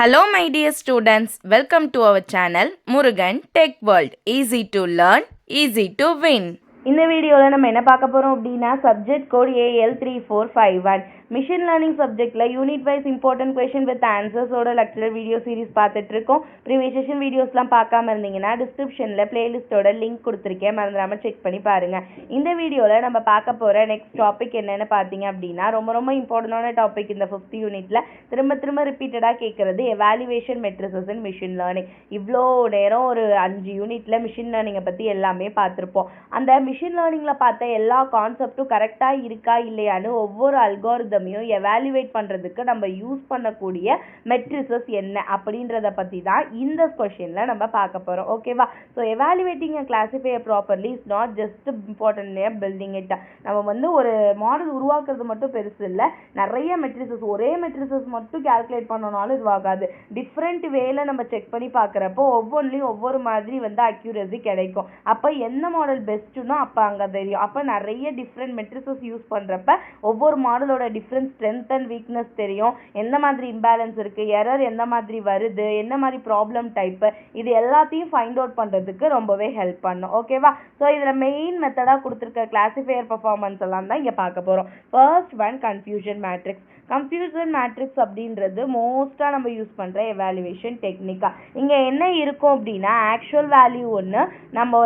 Hello my dear students, welcome to our channel Murugan Tech World. Easy to learn, easy to win. இந்த வீடியோவில் நம்ம என்ன பார்க்க போகிறோம் அப்படின்னா subject code AL3451 machine learning சப்ஜெக்டில் unit wise important question with ஆன்சர்ஸோட லெக்சரர் வீடியோ சீரிஸ் பார்த்துட்டு இருக்கோம். ப்ரீவியஸ் செஷன் வீடியோஸ்லாம் பார்க்காம இருந்தீங்கன்னா டிஸ்கிரிப்ஷனில் பிளேலிஸ்ட்டோட லிங்க் கொடுத்துருக்கேன், மறந்துடாமல் செக் பண்ணி பாருங்கள். இந்த வீடியோவில் நம்ம பார்க்க போகிற நெக்ஸ்ட் டாபிக் என்னென்னு பார்த்தீங்க அப்படின்னா ரொம்ப இம்பார்ட்டண்டான டாபிக். இந்த 5th யூனிட்டில் திரும்ப ரிப்பீட்டடாக கேட்குறது எவாலுவேஷன் மெட்ரிசஸ் இன் மிஷின் லேர்னிங். இவ்வளோ நேரம் ஒரு 5 யூனிட்டில் மிஷின் லேர்னிங்கை பற்றி எல்லாமே பார்த்துருப்போம். அந்த மிஷின் லேர்னிங்கில் பார்த்த எல்லா கான்செப்டும் கரெக்டாக இருக்கா இல்லையான்னு ஒவ்வொரு அல்காரிதமையும் எவாலுவேட் பண்ணுறதுக்கு நம்ம யூஸ் பண்ணக்கூடிய மெட்ரிசஸ் என்ன அப்படின்றத பற்றி தான் இந்த கொஷினில் நம்ம பார்க்க போகிறோம். ஓகேவா? So evaluating a classifier properly is not just important building it. நம்ம ஒரு மாடல் உருவாக்குறது மட்டும் பெருசு இல்லை, நிறைய மெட்ரிசஸ் ஒரே மெட்ரிசஸ் மட்டும் கால்குலேட் பண்ணனாலும் இதுவாகாது. டிஃப்ரெண்ட் வேல நம்ம செக் பண்ணி பார்க்குறப்போ ஒவ்வொன்றிலையும் ஒவ்வொரு மாதிரி அக்யூரசி கிடைக்கும். அப்போ எந்த மாடல் பெஸ்ட்டுன்னா அப்போ அங்கே தெரியும். அப்போ நிறைய டிஃப்ரெண்ட் மெட்ரிசஸ் யூஸ் பண்ணுறப்ப ஒவ்வொரு மாடலோட டிஃப்ரெண்ட் ஸ்ட்ரென்த் அண்ட் வீக்னஸ் தெரியும், எந்த மாதிரி இம்பேலன்ஸ் இருக்குது, எரர் எந்த மாதிரி வருது, என்ன மாதிரி ப்ராப்ளம் டைப்பு, இது எல்லாத்தையும் ஃபைண்ட் அவுட் பண்ணுறதுக்கு ரொம்பவே ஹெல்ப் பண்ணும். ஓகேவா? ஸோ இதில் மெயின் மெத்தடாக கொடுத்துருக்க கிளாசிஃபையர் பர்ஃபார்மன்ஸ் எல்லாம் தான் இங்கே பார்க்க போகிறோம். First one confusion matrix. Confusion matrix அப்படின்றது மோஸ்ட்டாக நம்ம யூஸ் பண்ணுற எவாலுவேஷன் டெக்னிக்காக. இங்கே என்ன இருக்கும் அப்படின்னா ஆக்சுவல் வேல்யூ ஒன்று, நம்ம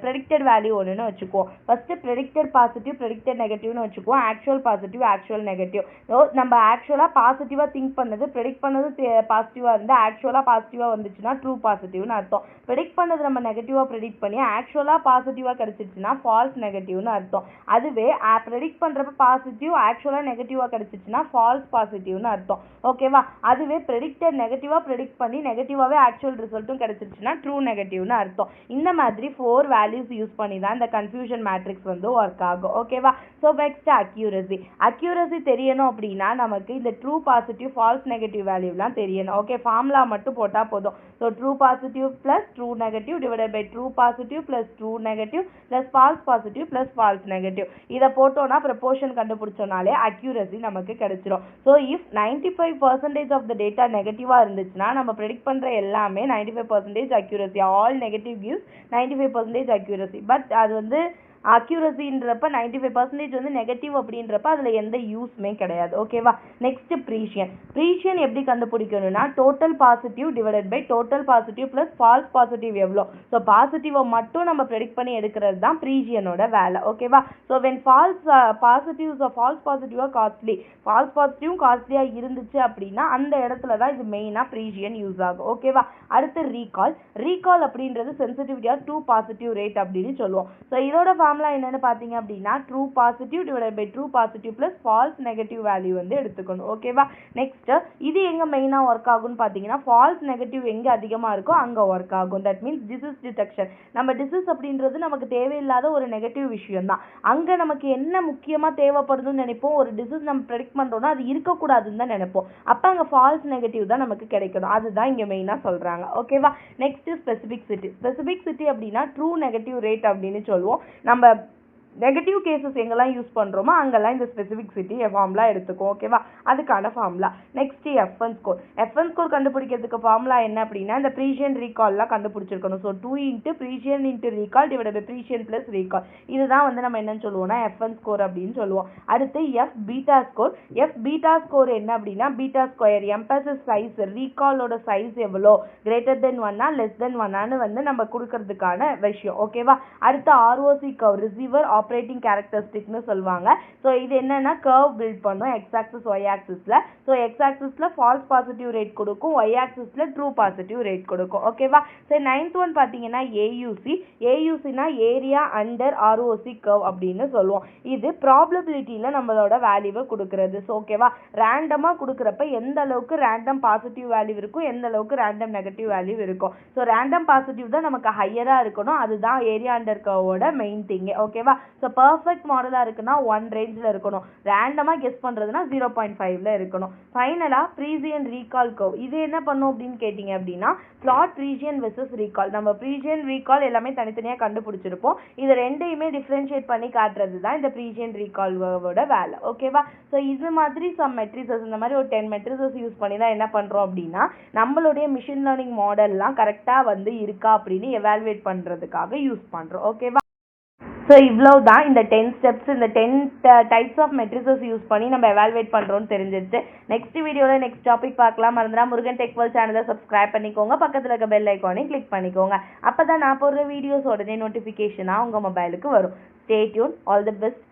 ப்ரெடிக்டட் வேல்யூ ஒன்றுன்னு வச்சுக்குவோம். ஃபஸ்ட்டு ப்ரெடிக்டட் பாசிட்டிவ் ப்ரெடிக்டட் நெகட்டிவ்னு வச்சுக்குவோம். Actual positive actual negative. நம்ம ஆக்சுவலாக பாசிட்டிவாக திங்க் பண்ணது ப்ரெடிக்ட் பண்ணது பாசிட்டிவாக இருந்தால் ஆக்சுவலாக பாசிட்டிவாக வந்துச்சுன்னா ட்ரூ பாசிட்டிவ்னு அர்த்தம். ப்ரெடிக்ட் பண்ணது நம்ம நெகட்டிவாக ப்ரெடிக்ட் பண்ணி ஆக்சுவலாக பாசிட்டிவாக கிடச்சிச்சுன்னா ஃபால்ஸ் நெகட்டிவ்னு அர்த்தம். அதுவே ப்ரெடிக்ட் பண்ணுறப்ப பாசிட்டிவ் ஆக்சுவலாக நெகட்டிவாக கிடச்சிச்சுன்னா ஃபால்ஸ் பாசிட்டிவ்னு அர்த்தம். ஓகேவா? அதுவே ப்ரெடிக்டட் நெகட்டிவாக ப்ரெடிக்ட் பண்ணி நெகட்டிவாகவே ஆக்சுவல் ரிசல்ட்டும் கிடச்சிருச்சுன்னா ட்ரூ நெகட்டிவ்னு அர்த்தம். இந்த மாதிரி 4 வேல்யூஸ் யூஸ் பண்ணி தான் இந்த கன்ஃபியூஷன் மேட்ரிக்ஸ் ஒர்க் ஆகும். ஓகேவா? ஸோ நெக்ஸ்ட் அக்யூரசி தெரியணும் அப்படின்னா நமக்கு இந்த ட்ரூ பாசிட்டிவ் ஃபால்ஸ் நெகட்டிவ் வேல்யூலாம் தெரியணும். ஓகே, ஃபார்முலா மட்டும் போட்டால் போதும். So true positive plus true negative divided by true positive plus true negative plus false positive plus false negative. இதை போட்டோன்னா ப்ரொபோர்ஷன் கண்டுபிடிச்சோனாலே அக்யூரசி நமக்கு கிடைச்சிரும். So if 95% of the data நெகட்டிவாக இருந்துச்சுன்னா நம்ம ப்ரெடிக்ட் பண்ணுற எல்லாமே 95% accuracy. All negative gives 95% accuracy. But அது அக்யூரசின்றப்ப 95% நெகட்டிவ் அப்படின்றப்ப அதில் எந்த யூஸ்மே கிடையாது. ஓகேவா? நெக்ஸ்ட் ப்ரீஷியன் எப்படி கண்டுபிடிக்கணும்னா total positive divided by total positive plus false positive எவ்வளோ. ஸோ பாசிட்டிவை மட்டும் நம்ம ப்ரெடிக்ட் பண்ணி எடுக்கிறது தான் ப்ரீஷியனோட வேலை. ஓகேவா? ஸோ வென் ஃபால்ஸ் பாசிட்டிவாக காஸ்ட்லி, ஃபால்ஸ் பாசிட்டிவும் காஸ்ட்லியாக இருந்துச்சு அப்படின்னா அந்த இடத்துல தான் இது மெயினாக ப்ரீஷியன் யூஸ் ஆகும். ஓகேவா? அடுத்து ரீகால் அப்படின்றது sensitivity of true positive rate அப்படின்னு சொல்லுவோம். ஸோ இதோட ஃபார்முலா என்னன்னு பார்த்தீங்க அப்படின்னா true positive divided by true positive plus false negative value எடுத்துக்கணும். ஓகேவா? நெக்ஸ்ட் இது எங்கே மெயினாக ஒர்க் ஆகும்னு பார்த்தீங்கன்னா ஃபால்ஸ் நெகட்டிவ் எங்கே அதிகமாக இருக்கோ அங்கே ஒர்க் ஆகும். That means disease detection. நம்ம டிசீஸ் அப்படின்றது நமக்கு தேவையில்லாத ஒரு நெகட்டிவ் விஷயம் தான். அங்கே நமக்கு என்ன முக்கியமாக தேவைப்படுதுன்னு நினைப்போம், ஒரு டிசீஸ் நம்ம ப்ரெடிக்ட் பண்ணுறோம்னா அது இருக்கக்கூடாதுன்னு தான் நினைப்போம். அப்போ அங்கே ஃபால்ஸ் நெகட்டிவ் தான் நமக்கு கிடைக்கணும். அதுதான் இங்கே மெயினாக சொல்கிறாங்க. ஓகேவா? நெக்ஸ்ட் ஸ்பெசிபிசிட்டி அப்படின்னா ட்ரூ நெகட்டிவ் ரேட் அப்படின்னு சொல்லுவோம். நம்ம நெகட்டிவ் கேசஸ் எங்கெல்லாம் யூஸ் பண்ணுறோமோ அங்கெல்லாம் இந்த ஸ்பெசிஃபிசிட்டி ஃபார்முலா எடுத்துக்கும். ஓகேவா? அதுக்கான ஃபார்முலா. நெக்ஸ்ட் எஃப்என் ஸ்கோர் கண்டுபிடிக்கிறதுக்கு ஃபார்முலா என்ன அப்படின்னா இந்த ப்ரீஷியன் ரீகால்லாம் கண்டுபிடிச்சிருக்கணும். So 2 × precision × recall divide by precision plus recall. இதுதான் நம்ம என்னன்னு சொல்லுவோம்னா எஃப்என் ஸ்கோர் அப்படின்னு சொல்லுவோம். அடுத்து எஃப் பீட்டா ஸ்கோர் என்ன அப்படின்னா பீட்டா ஸ்கொயர் எம்பசஸ் சைஸ், ரீகாலோட சைஸ் எவ்வளோ, கிரேட்டர் தென் 1 லெஸ் தென் 1 நம்ம கொடுக்கறதுக்கான விஷயம். ஓகேவா? அடுத்து ஆர்ஓசி கர்வ், ரிசீவர் ஆப்ரேட்டிங் கேரக்டரிஸ்டிக்னு சொல்லுவாங்க. ஸோ இது என்னன்னா கர்வ் பில்ட் பண்ணும் எக்ஸ் ஆக்சிஸ் ஒய் ஆக்சிஸில். ஸோ எக்ஸ் ஆக்சிஸில் ஃபால்ஸ் பாசிட்டிவ் ரேட் கொடுக்கும், ஒய் ஆக்சிஸில் ட்ரூ பாசிட்டிவ் ரேட் கொடுக்கும். ஓகேவா? சரி, 9th ஒன் பார்த்தீங்கன்னா ஏயூசினா ஏரியா அண்டர் ஆர்ஓசி கர்வ் அப்படின்னு சொல்லுவோம். இது ப்ராபபிலிட்டியில் நம்மளோட வேல்யூவை கொடுக்கறது. ஸோ ஓகேவா? ரேண்டமாக கொடுக்குறப்ப எந்த அளவுக்கு ரேண்டம் பாசிட்டிவ் வேல்யூ இருக்கும், எந்த அளவுக்கு ரேண்டம் நெகட்டிவ் வேல்யூ இருக்கும். ஸோ ரேண்டம் பாசிட்டிவ் தான் நமக்கு ஹையராக இருக்கணும். அதுதான் ஏரியா அண்டர் கர்வோட மெயின் திங். ஓகேவா? ஸோ பர்ஃபெக்ட் மாடலாக இருக்குன்னா 1 ரேஞ்சில் இருக்கணும், ரேண்டமாக கெஸ் பண்ணுறதுனா 0.5ல் இருக்கணும். ஃபைனலாக ப்ரீசியன் ரீகால் கர்வ், இது என்ன பண்ணும் அப்படின்னு கேட்டிங்க அப்படின்னா பிளாட் ப்ரீசியன் வெர்சஸ் ரீகால். நம்ம ப்ரீசியன் ரீகால் எல்லாமே தனித்தனியாக கண்டுபிடிச்சிருப்போம், இது ரெண்டையுமே டிஃப்ரென்ஷியேட் பண்ணி காட்டுறது தான் இந்த ப்ரீசியன் ரீகால் கர்வோட வேலை. ஓகேவா? ஸோ இது மாதிரி சம் மெட்ரிசஸ், இந்த மாதிரி ஒரு 10 மெட்ரிசஸ் யூஸ் பண்ணி தான் என்ன பண்ணுறோம் அப்படின்னா நம்மளுடைய மிஷின் லேர்னிங் மாடல்லாம் கரெக்டாக வந்து இருக்கா அப்படின்னு எவாலுவேட் பண்ணுறதுக்காக யூஸ் பண்ணுறோம். ஓகேவா? ஸோ இவ்வளோ தான் இந்த 10 ஸ்டெப்ஸ், இந்த 10 டைப்ஸ் ஆஃப் மெட்ரிசஸ் யூஸ் பண்ணி நம்ம எவாலுவேட் பண்ணுறோன்னு தெரிஞ்சிருச்சு. நெக்ஸ்ட் வீடியோவில் நெக்ஸ்ட் டாபிக் பார்க்கலாம். மறந்துடா முருகன் டெக் வேர்ல்ட் சேனலை சப்ஸ்கிரைப் பண்ணிக்கோங்க, பக்கத்தில் இருக்க பெல் ஐக்கானையும் கிளிக் பண்ணிக்கோங்க. அப்போ தான் நான் போடுற வீடியோஸ் உடனே நோட்டிஃபிகேஷனாக உங்கள் மொபைலுக்கு வரும். Stay tune. All the best.